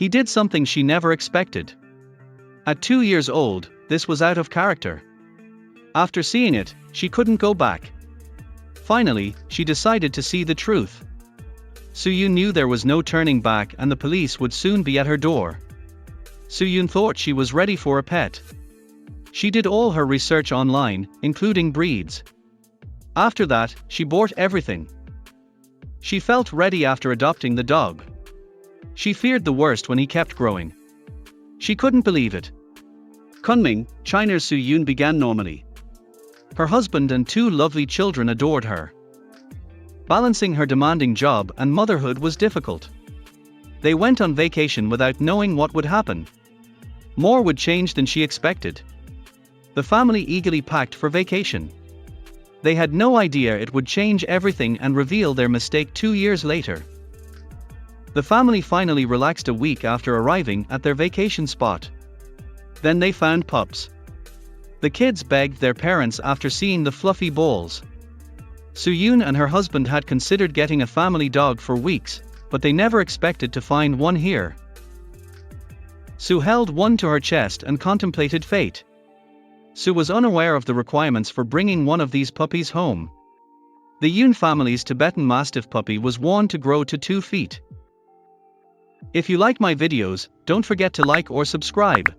He did something she never expected. At 2 years old, this was out of character. After seeing it, she couldn't go back. Finally, she decided to see the truth. Soo-yoon knew there was no turning back and the police would soon be at her door. Soo-yoon thought she was ready for a pet. She did all her research online, including breeds. After that, she bought everything. She felt ready after adopting the dog. She feared the worst when he kept growing. She couldn't believe it. Kunming, China's Soo-yoon began normally. Her husband and 2 lovely children adored her. Balancing her demanding job and motherhood was difficult. They went on vacation without knowing what would happen. More would change than she expected. The family eagerly packed for vacation. They had no idea it would change everything and reveal their mistake 2 years later. The family finally relaxed a week after arriving at their vacation spot. Then they found pups. The kids begged their parents after seeing the fluffy balls. Soo-yoon and her husband had considered getting a family dog for weeks, but they never expected to find one here. Soo held one to her chest and contemplated fate. Soo was unaware of the requirements for bringing one of these puppies home. The Yoon family's Tibetan Mastiff puppy was warned to grow to 2 feet. If you like my videos, don't forget to like or subscribe.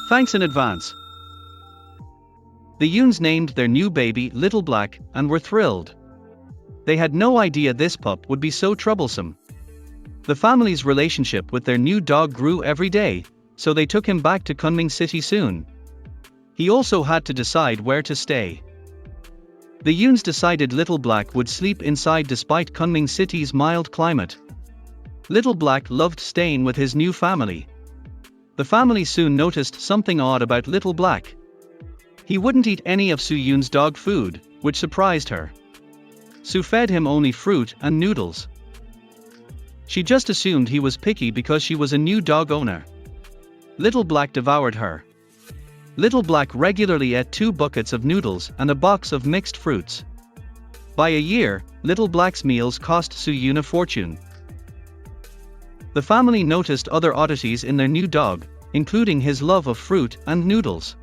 Thanks in advance. The Yoons named their new baby Little Black and were thrilled. They had no idea this pup would be so troublesome. The family's relationship with their new dog grew every day, so they took him back to Kunming City soon. He also had to decide where to stay. The Yoons decided Little Black would sleep inside despite Kunming City's mild climate. Little Black loved staying with his new family. The family soon noticed something odd about Little Black. He wouldn't eat any of Soo-yoon's dog food, which surprised her. Soo fed him only fruit and noodles. She just assumed he was picky because she was a new dog owner. Little Black devoured her. Little Black regularly ate 2 buckets of noodles and a box of mixed fruits. By a year, Little Black's meals cost Soo-yoon a fortune. The family noticed other oddities in their new dog, including his love of fruit and noodles.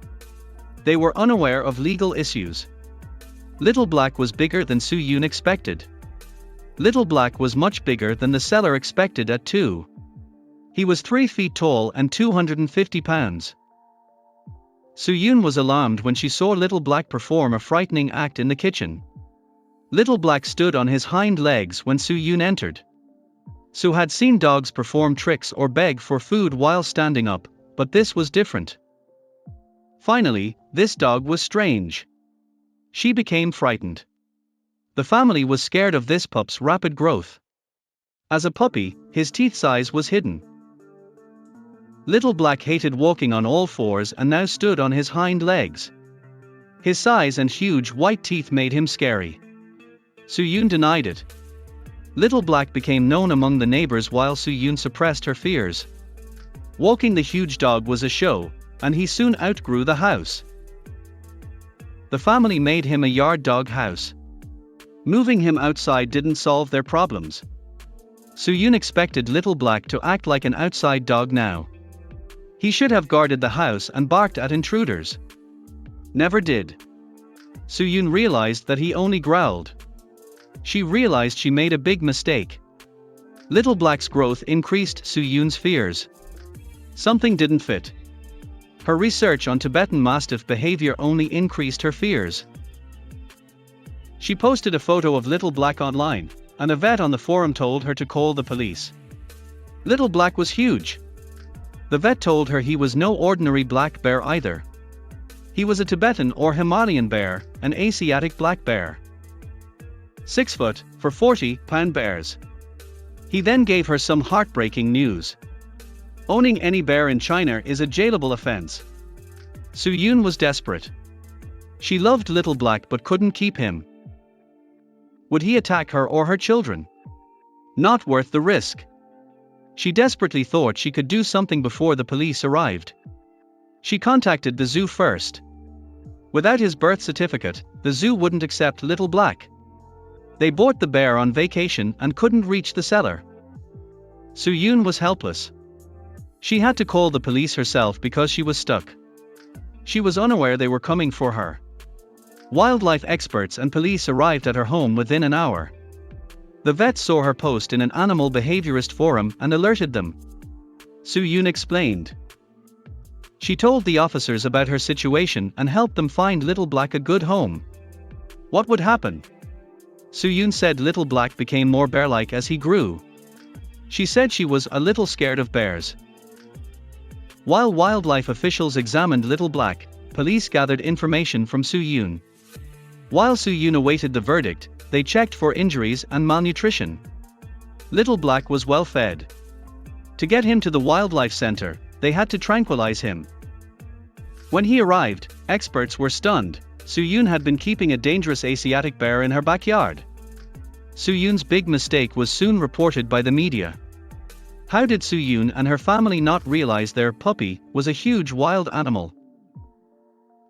They were unaware of legal issues. Little Black was bigger than Soo-yoon expected. Little Black was much bigger than the seller expected at 2. He was 3 feet tall and 250 pounds. Soo-yoon was alarmed when she saw Little Black perform a frightening act in the kitchen. Little Black stood on his hind legs when Soo-yoon entered. Soo had seen dogs perform tricks or beg for food while standing up, but this was different. Finally, this dog was strange. She became frightened. The family was scared of this pup's rapid growth. As a puppy, his teeth size was hidden. Little Black hated walking on all fours and now stood on his hind legs. His size and huge white teeth made him scary. Soo-yoon denied it. Little Black became known among the neighbors while Soo-yoon suppressed her fears. Walking the huge dog was a show, and he soon outgrew the house. The family made him a yard dog house. Moving him outside didn't solve their problems. Soo-yoon expected Little Black to act like an outside dog now. He should have guarded the house and barked at intruders. Never did. Soo-yoon realized that he only growled. She realized she made a big mistake. Little Black's growth increased Soo-yoon's fears. Something didn't fit. Her research on Tibetan Mastiff behavior only increased her fears. She posted a photo of Little Black online, and a vet on the forum told her to call the police. Little Black was huge. The vet told her he was no ordinary black bear either. He was a Tibetan or Himalayan bear, an Asiatic black bear. 6 foot, for 40-pound bears. He then gave her some heartbreaking news. Owning any bear in China is a jailable offense. Soo-yoon was desperate. She loved Little Black but couldn't keep him. Would he attack her or her children? Not worth the risk. She desperately thought she could do something before the police arrived. She contacted the zoo first. Without his birth certificate, the zoo wouldn't accept Little Black. They bought the bear on vacation and couldn't reach the seller. Soo-yoon was helpless. She had to call the police herself because she was stuck. She was unaware they were coming for her. Wildlife experts and police arrived at her home within an hour. The vet saw her post in an animal behaviorist forum and alerted them. Soo-yoon explained. She told the officers about her situation and helped them find Little Black a good home. What would happen? Soo-yoon said Little Black became more bear-like as he grew. She said she was a little scared of bears. While wildlife officials examined Little Black, police gathered information from Soo-yoon. While Soo-yoon awaited the verdict, they checked for injuries and malnutrition. Little Black was well fed. To get him to the wildlife center, they had to tranquilize him. When he arrived, experts were stunned. Soo-yoon had been keeping a dangerous Asiatic bear in her backyard. Soo-yoon's big mistake was soon reported by the media. How did Soo-yoon and her family not realize their puppy was a huge wild animal?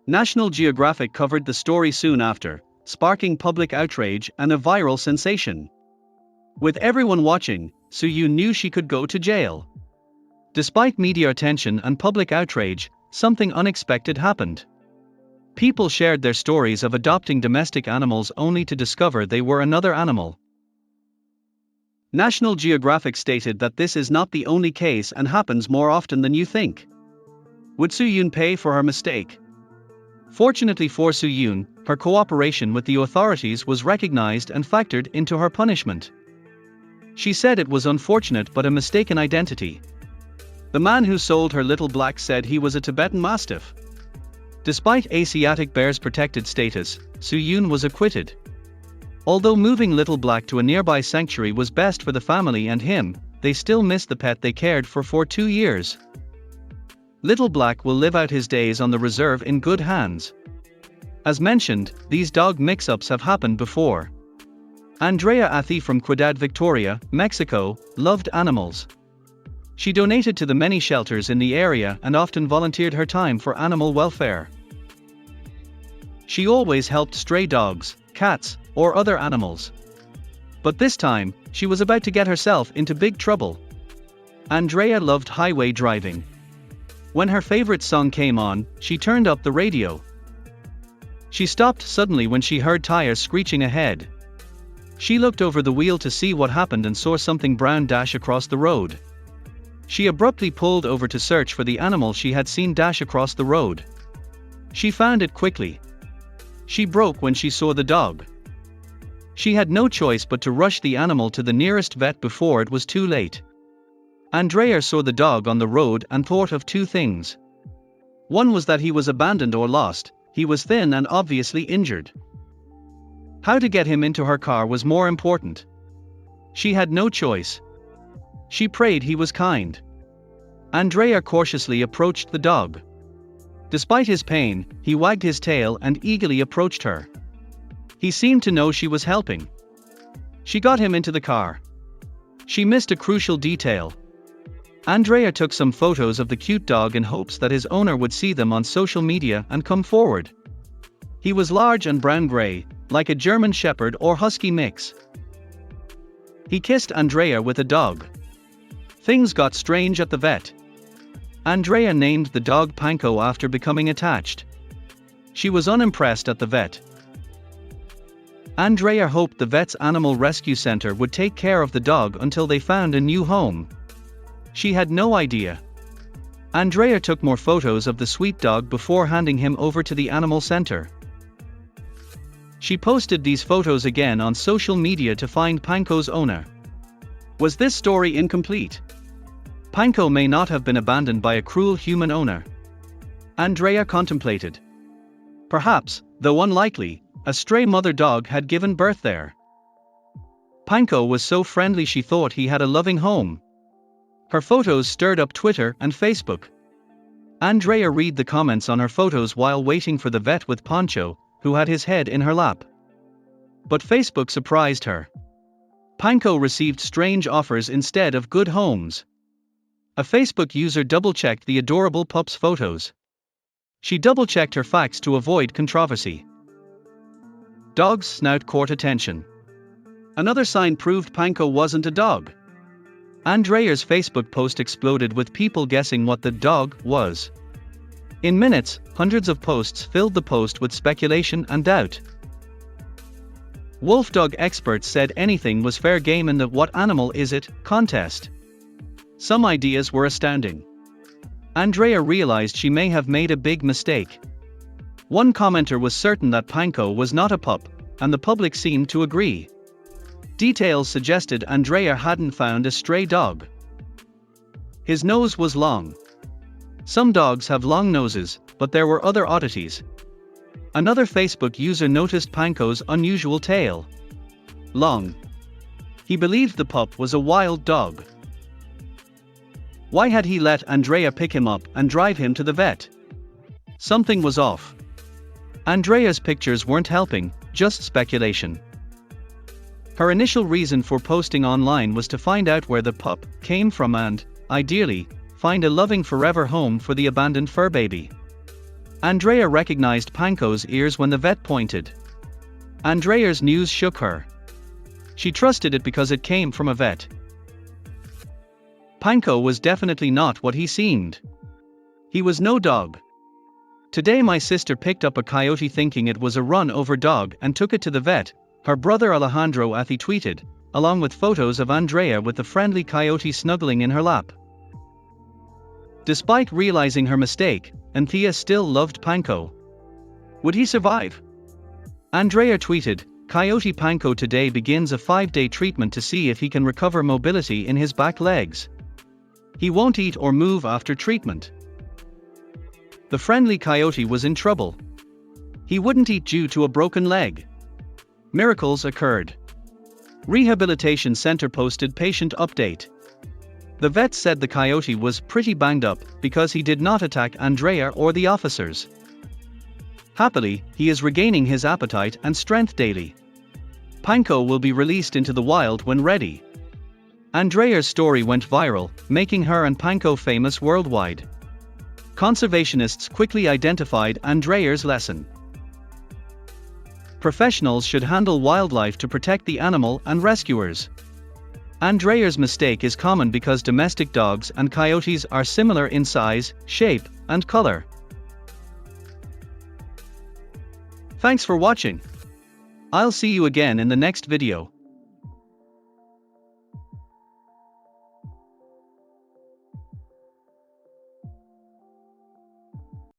National Geographic covered the story soon after, sparking public outrage and a viral sensation. With everyone watching, Soo-yoon knew she could go to jail. Despite media attention and public outrage, something unexpected happened. People shared their stories of adopting domestic animals only to discover they were another animal. National Geographic stated that this is not the only case and happens more often than you think. Would Soo-yoon pay for her mistake? Fortunately for Soo-yoon, her cooperation with the authorities was recognized and factored into her punishment. She said it was unfortunate but a mistaken identity. The man who sold her Little Black said he was a Tibetan Mastiff. Despite Asiatic bear's protected status, Soo-yoon was acquitted. Although moving Little Black to a nearby sanctuary was best for the family and him, they still missed the pet they cared for 2 years. Little Black will live out his days on the reserve in good hands. As mentioned, these dog mix-ups have happened before. Andrea Athey from Ciudad Victoria, Mexico, loved animals. She donated to the many shelters in the area and often volunteered her time for animal welfare. She always helped stray dogs, cats, or other animals. But this time, she was about to get herself into big trouble. Andrea loved highway driving. When her favorite song came on, she turned up the radio. She stopped suddenly when she heard tires screeching ahead. She looked over the wheel to see what happened and saw something brown dash across the road. She abruptly pulled over to search for the animal she had seen dash across the road. She found it quickly. She broke when she saw the dog. She had no choice but to rush the animal to the nearest vet before it was too late. Andrea saw the dog on the road and thought of two things. One was that he was abandoned or lost, he was thin and obviously injured. How to get him into her car was more important. She had no choice. She prayed he was kind. Andrea cautiously approached the dog. Despite his pain, he wagged his tail and eagerly approached her. He seemed to know she was helping. She got him into the car. She missed a crucial detail. Andrea took some photos of the cute dog in hopes that his owner would see them on social media and come forward. He was large and brown-gray, like a German Shepherd or Husky mix. He kissed Andrea with a dog. Things got strange at the vet. Andrea named the dog Panko after becoming attached. She was unimpressed at the vet. Andrea hoped the vet's animal rescue center would take care of the dog until they found a new home. She had no idea. Andrea took more photos of the sweet dog before handing him over to the animal center. She posted these photos again on social media to find Panko's owner. Was this story incomplete? Panko may not have been abandoned by a cruel human owner. Andrea contemplated. Perhaps, though unlikely, a stray mother dog had given birth there. Panko was so friendly she thought he had a loving home. Her photos stirred up Twitter and Facebook. Andrea read the comments on her photos while waiting for the vet with Poncho, who had his head in her lap. But Facebook surprised her. Panko received strange offers instead of good homes. A Facebook user double-checked the adorable pup's photos. She double-checked her facts to avoid controversy. Dog's snout caught attention. Another sign proved Panko wasn't a dog. Andrea's Facebook post exploded with people guessing what the dog was. In minutes, hundreds of posts filled the post with speculation and doubt. Wolf dog experts said anything was fair game in the "What animal is it?" contest. Some ideas were astounding. Andrea realized she may have made a big mistake. One commenter was certain that Panko was not a pup, and the public seemed to agree. Details suggested Andrea hadn't found a stray dog. His nose was long. Some dogs have long noses, but there were other oddities. Another Facebook user noticed Panko's unusual tail. Long. He believed the pup was a wild dog. Why had he let Andrea pick him up and drive him to the vet? Something was off. Andrea's pictures weren't helping, just speculation. Her initial reason for posting online was to find out where the pup came from and, ideally, find a loving forever home for the abandoned fur baby. Andrea recognized Panko's ears when the vet pointed. Andrea's news shook her. She trusted it because it came from a vet. Panko was definitely not what he seemed. He was no dog. Today my sister picked up a coyote thinking it was a run-over dog and took it to the vet, her brother Alejandro Athi tweeted, along with photos of Andrea with the friendly coyote snuggling in her lap. Despite realizing her mistake, Anthea still loved Panko. Would he survive? Andrea tweeted, "Coyote Panko today begins a 5-day treatment to see if he can recover mobility in his back legs. He won't eat or move after treatment." The friendly coyote was in trouble. He wouldn't eat due to a broken leg. Miracles occurred. Rehabilitation Center posted patient update. The vet said the coyote was pretty banged up because he did not attack Andrea or the officers. Happily, he is regaining his appetite and strength daily. Panko will be released into the wild when ready. Andrea's story went viral, making her and Panko famous worldwide. Conservationists quickly identified Andrea's lesson. Professionals should handle wildlife to protect the animal and rescuers. Andrea's mistake is common because domestic dogs and coyotes are similar in size, shape, and color. Thanks for watching. I'll see you again in the next video.